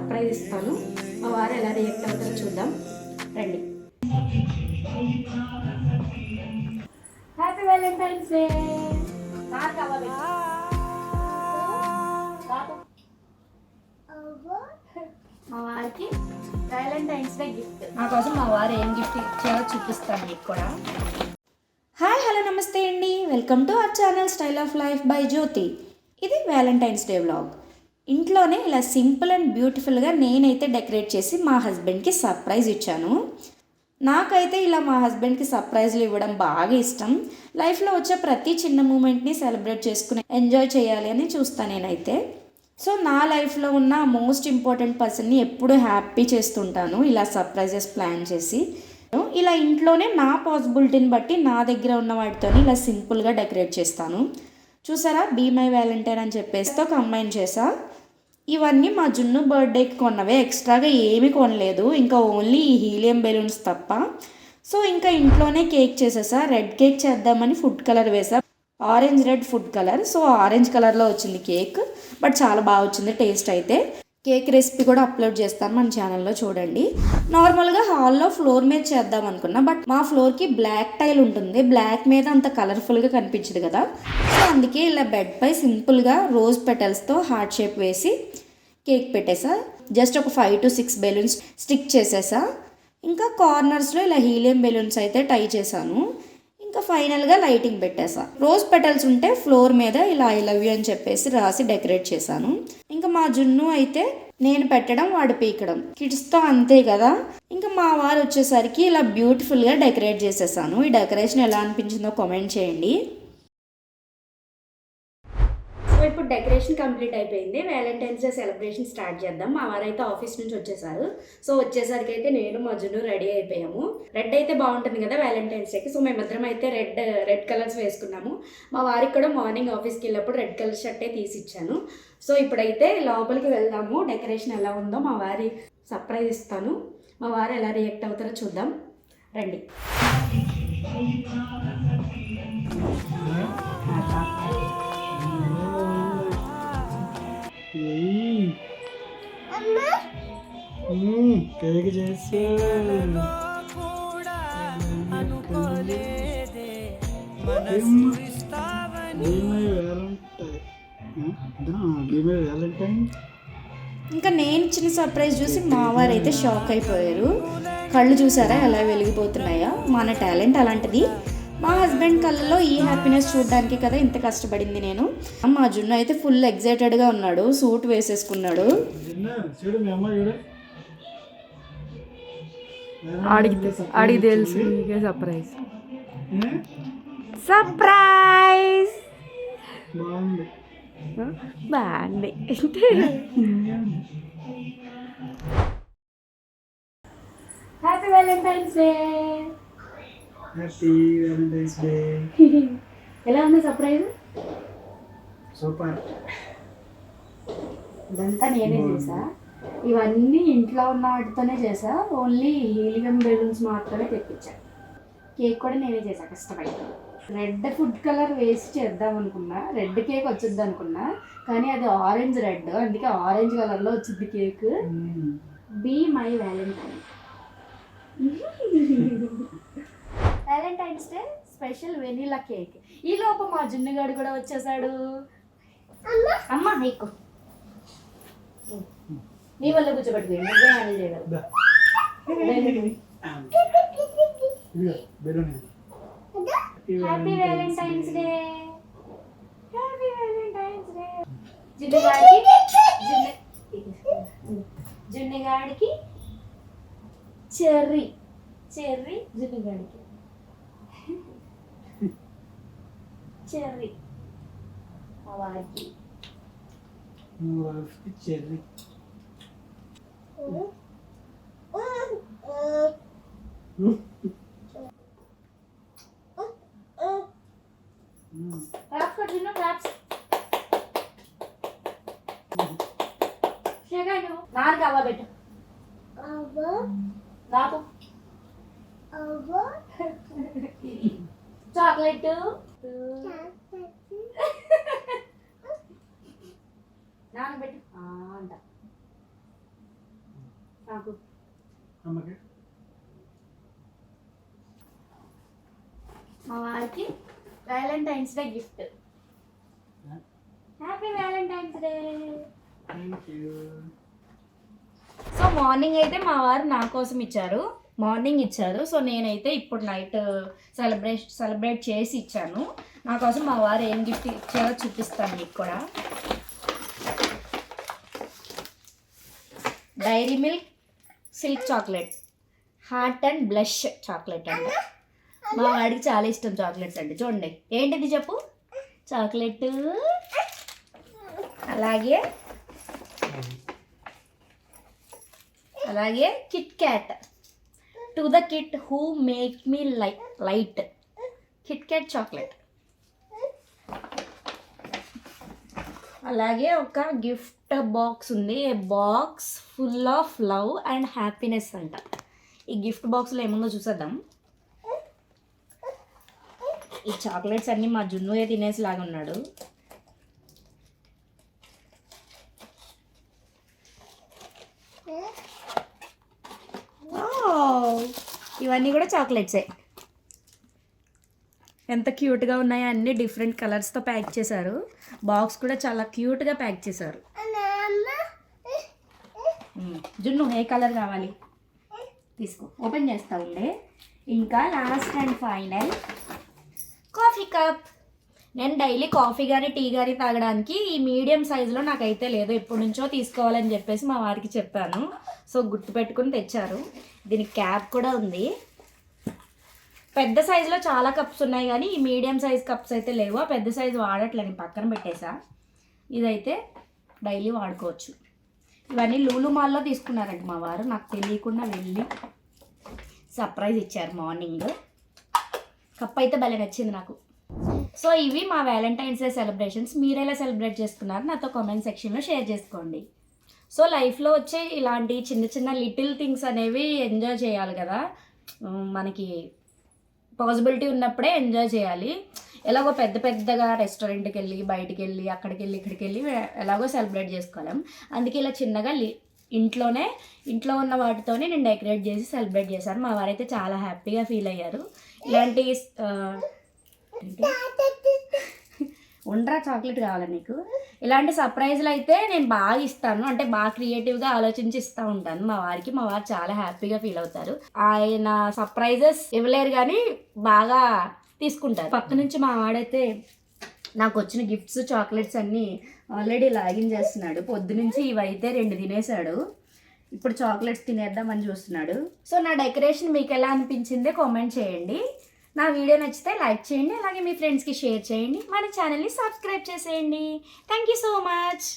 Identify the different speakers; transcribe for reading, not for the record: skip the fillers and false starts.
Speaker 1: Surprise ఇస్తాను. మా వారు ఎలా రియాక్ట్ అవుతారో చూద్దాం రండి. Happy Valentine's day. మా వారికి వ్యాలంటైన్స్ డే గిఫ్ట్. నా కోసం మా వారు ఏం గిఫ్ట్ ఇచ్చారో చూపిస్తాను మీకు కూడా. హాయ్ హలో నమస్తే అండి, welcome to our channel style of life by Jyothi. ఇది వ్యాలంటైన్స్ డే వ్లాగ్. ఇంట్లోనే ఇలా సింపుల్ అండ్ బ్యూటిఫుల్గా నేనైతే డెకరేట్ చేసి మా హస్బెండ్కి సర్ప్రైజ్ ఇచ్చాను. నాకైతే ఇలా మా హస్బెండ్కి సర్ప్రైజ్లు ఇవ్వడం బాగా ఇష్టం. లైఫ్లో వచ్చే ప్రతి చిన్న మూమెంట్ని సెలబ్రేట్ చేసుకుని ఎంజాయ్ చేయాలి అని చూస్తాను నేనైతే. సో నా లైఫ్లో ఉన్న మోస్ట్ ఇంపార్టెంట్ పర్సన్ని ఎప్పుడూ హ్యాపీ చేస్తుంటాను ఇలా సర్ప్రైజెస్ ప్లాన్ చేసి. ఇలా ఇంట్లోనే నా పాసిబిలిటీని బట్టి నా దగ్గర ఉన్న వాటితో ఇలా సింపుల్గా డెకరేట్ చేస్తాను. చూసారా, బీ మై వ్యాలంటైన్ అని చెప్పేసి కంబైన్ చేసా. ఇవన్నీ మా జున్ను బర్త్డేకి కొన్నవే, ఎక్స్ట్రాగా ఏమీ కొనలేదు, ఇంకా ఓన్లీ ఈ హీలియం బెలూన్స్ తప్ప. సో ఇంకా ఇంట్లోనే కేక్ చేసేసా. రెడ్ కేక్ చేద్దామని ఫుడ్ కలర్ వేసా, orange red food colour. So orange కలర్లో వచ్చింది కేక్, బట్ చాలా బాగా వచ్చింది టేస్ట్ అయితే. కేక్ రెసిపీ కూడా అప్లోడ్ చేస్తాను మన ఛానల్లో చూడండి. నార్మల్గా హాల్లో ఫ్లోర్ మీద చేద్దాం అనుకున్నా, బట్ మా ఫ్లోర్కి బ్లాక్ టైల్ ఉంటుంది, బ్లాక్ మీద అంత కలర్ఫుల్గా కనిపించదు కదా. సో అందుకే ఇలా బెడ్పై సింపుల్గా రోజ్ పెటల్స్తో హార్ట్ షేప్ వేసి కేక్ పెట్టేసా. జస్ట్ ఒక 5 to 6 బెలూన్స్ స్టిక్ చేసేసా. ఇంకా కార్నర్స్లో ఇలా హీలియం బెలూన్స్ అయితే టై చేశాను. ఇంకా ఫైనల్గా లైటింగ్ పెట్టేసా. రోజ్ పెటల్స్ ఉంటే ఫ్లోర్ మీద ఇలా ఐ లవ్ యూ అని చెప్పేసి రాసి డెకరేట్ చేశాను. ఇంకా మా జున్ను అయితే నేను పెట్టడం వాడు పీకడం, కిడ్స్తో అంతే కదా. ఇంకా మా వారు వచ్చేసరికి ఇలా బ్యూటిఫుల్గా డెకరేట్ చేసేసాను. ఈ డెకరేషన్ ఎలా అనిపించిందో కామెంట్ చేయండి. సో ఇప్పుడు డెకరేషన్ కంప్లీట్ అయిపోయింది. వ్యాలంటైన్స్ డే సెలబ్రేషన్ స్టార్ట్ చేద్దాం. మా వారైతే ఆఫీస్ నుంచి వచ్చేసారు. సో వచ్చేసరికి అయితే నేను మా జున్ను రెడీ అయిపోయాము. రెడ్ అయితే బాగుంటుంది కదా వ్యాలంటైన్స్ డేకి. సో మేమిద్దరం అయితే రెడ్ కలర్స్ వేసుకున్నాము. మా వారికి కూడా మార్నింగ్ ఆఫీస్కి వెళ్ళినప్పుడు రెడ్ కలర్ షర్టే తీసి ఇచ్చాను. సో ఇప్పుడైతే లోపలికి వెళ్దాము. డెకరేషన్ ఎలా ఉందో మా వారి సర్ప్రైజ్ ఇస్తాను. మా వారు ఎలా రియాక్ట్ అవుతారో చూద్దాం రండి.
Speaker 2: కేక్ చేసి
Speaker 1: ఇంకా నేను ఇచ్చిన సర్ప్రైజ్ చూసి మా వారు అయితే షాక్ అయిపోయారు. కళ్ళు చూసారా ఎలా వెలిగిపోతున్నాయా. మన టాలెంట్ అలాంటిది. మా హస్బెండ్ కళ్ళలో ఈ హ్యాపీనెస్ చూడడానికి కదా ఇంత కష్టపడింది నేను. మా జున్ను అయితే ఫుల్ ఎగ్జైటెడ్గా ఉన్నాడు, సూట్ వేసేసుకున్నాడు.
Speaker 3: ఆడికి తెలుసు సర్ప్రైజ్.
Speaker 1: సర్ప్రైజ్
Speaker 3: బాగుంది.
Speaker 1: Happy Valentine's day.
Speaker 2: Happy Valentine's day.
Speaker 1: ఎలా ఉంది సర్ప్రైజ్?
Speaker 2: సూపర్.
Speaker 1: ఇదంతా నేనే చేసా. ఇవన్నీ ఇంట్లో ఉన్న వాటితోనే చేసా. ఓన్లీ హీలియం బెలూన్స్ మాత్రమే తెప్పించా. కేక్ కూడా నేనే చేసా కష్టపడి. రెడ్ ఫుడ్ కలర్ వేసి చేద్దాం అనుకున్నా, రెడ్ కేక్ వచ్చింది అనుకున్నా, కానీ అది ఆరెంజ్ రెడ్, అందుకే ఆరెంజ్ కలర్లో వచ్చింది cake. Be my valentine. Valentine's Day special vanilla cake. ఈ లోపు మా జున్నుగాడు కూడా వచ్చేసాడు. అమ్మా నీకు నీ వల్ల కూర్చోబెట్టుకోండి, నువ్వే హ్యాండిల్ చేయగలరు. Happy Valentine's day. Happy Valentine's day. జున్నుగాడికి చెర్రీ జున్నుగాడికి చెర్రీ. మా వారికి
Speaker 2: చెర్రీ.
Speaker 1: క్లాప్స్ కొట్టు జున్ను, క్లాప్స్. నాన్నకి అవ్వ పెట్టు. నాకు చాక్లెట్. నాన్న పెట్టు అంట. నాకు
Speaker 2: అమ్మకి
Speaker 1: మా వారికి Valentine's day gift. Happy Valentine's day.
Speaker 2: Thank you.
Speaker 1: So morning అయితే మా వారు నా కోసం ఇచ్చారు, మార్నింగ్ ఇచ్చారు. సో నేనైతే ఇప్పుడు నైట్ సెలబ్రేట్ చేసి ఇచ్చాను. నా కోసం మా వారు ఏం గిఫ్ట్ ఇచ్చారో చూపిస్తాను మీకు కూడా. Dairy milk silk chocolate, heart and blush chocolate అండి. మా వాడికి చాలా ఇష్టం చాక్లెట్స్ అండి. చూడండి ఏంటిది చెప్పు. చాక్లెట్, అలాగే Kit Kat, to the kit who make me light, Kit Kat chocolate. అలాగే ఒక గిఫ్ట్ బాక్స్ ఉంది, a box full of love and happiness అంట. ఈ గిఫ్ట్ బాక్స్లో ఏముందో చూసేద్దాం. ఈ చాక్లెట్స్ అన్నీ మా జున్నుయే తినేసిలాగా ఉన్నాడు. ఇవన్నీ కూడా చాక్లెట్సే. ఎంత క్యూట్గా ఉన్నాయో, అన్నీ డిఫరెంట్ కలర్స్తో ప్యాక్ చేశారు. బాక్స్ కూడా చాలా క్యూట్గా ప్యాక్ చేశారు. జున్ను ఏ కలర్ కావాలి తీసుకో, ఓపెన్ చేస్తా ఉండే. ఇంకా last and final coffee cup. నేను డైలీ కాఫీ కానీ టీ కానీ తాగడానికి ఈ మీడియం సైజులో నాకైతే లేదు, ఎప్పటి నుంచో తీసుకోవాలని చెప్పేసి మా వారికి చెప్పాను. సో గుర్తు పెట్టుకుని తెచ్చారు. దీనికి క్యాప్ కూడా ఉంది. పెద్ద సైజులో చాలా కప్స్ ఉన్నాయి కానీ ఈ మీడియం సైజ్ కప్స్ అయితే లేవు. ఆ పెద్ద సైజు వాడట్లేదు, పక్కన పెట్టేసా. ఇదైతే డైలీ వాడుకోవచ్చు. ఇవన్నీ లూలు మాల్లో తీసుకున్నారంట మా వారు, నాకు తెలియకుండా వెళ్ళి సర్ప్రైజ్ ఇచ్చారు మార్నింగ్. కప్ అయితే భలే నచ్చింది నాకు. సో ఇవి మా వ్యాలంటైన్స్ డే సెలబ్రేషన్స్. మీరు ఎలా సెలబ్రేట్ చేసుకున్నారు నాతో కామెంట్ సెక్షన్లో షేర్ చేసుకోండి. సో లైఫ్లో వచ్చే ఇలాంటి చిన్న చిన్న లిటిల్ థింగ్స్ అనేవి ఎంజాయ్ చేయాలి కదా. మనకి పాసిబిలిటీ ఉన్నప్పుడే ఎంజాయ్ చేయాలి. ఎలాగో పెద్దగా రెస్టారెంట్కి వెళ్ళి బయటికి వెళ్ళి అక్కడికి వెళ్ళి ఇక్కడికి వెళ్ళి ఎలాగో సెలబ్రేట్ చేసుకోలేం. అందుకే ఇలా చిన్నగా ఇంట్లో ఉన్న వాటితోనే నేను డెకరేట్ చేసి సెలబ్రేట్ చేశాను. మా వారైతే చాలా హ్యాపీగా ఫీల్ అయ్యారు. ఇలాంటి ఉండరా చాక్లెట్ కావాలా నీకు? ఇలాంటి సర్ప్రైజ్లు అయితే నేను బాగా ఇస్తాను, అంటే బాగా క్రియేటివ్గా ఆలోచించి ఇస్తూ ఉంటాను మా వారికి. మా వారు చాలా హ్యాపీగా ఫీల్ అవుతారు. ఆయన సర్ప్రైజెస్ ఇవ్వలేరు కానీ బాగా తీసుకుంటారు. పక్క నుంచి మా వాడైతే నాకు వచ్చిన గిఫ్ట్స్ చాక్లెట్స్ అన్నీ ఆల్రెడీ లాగిన్ చేస్తున్నాడు. పొద్దునుంచి ఇవైతే 2 తినేశాడు, ఇప్పుడు చాక్లెట్స్ తినేద్దామని చూస్తున్నాడు. సో నా డెకరేషన్ మీకు ఎలా అనిపించిందో కామెంట్ చేయండి. నా వీడియో నచ్చితే లైక్ చేయండి, అలాగే మీ ఫ్రెండ్స్కి షేర్ చేయండి, మన ఛానల్ని సబ్స్క్రైబ్ చేసేయండి. Thank you so much.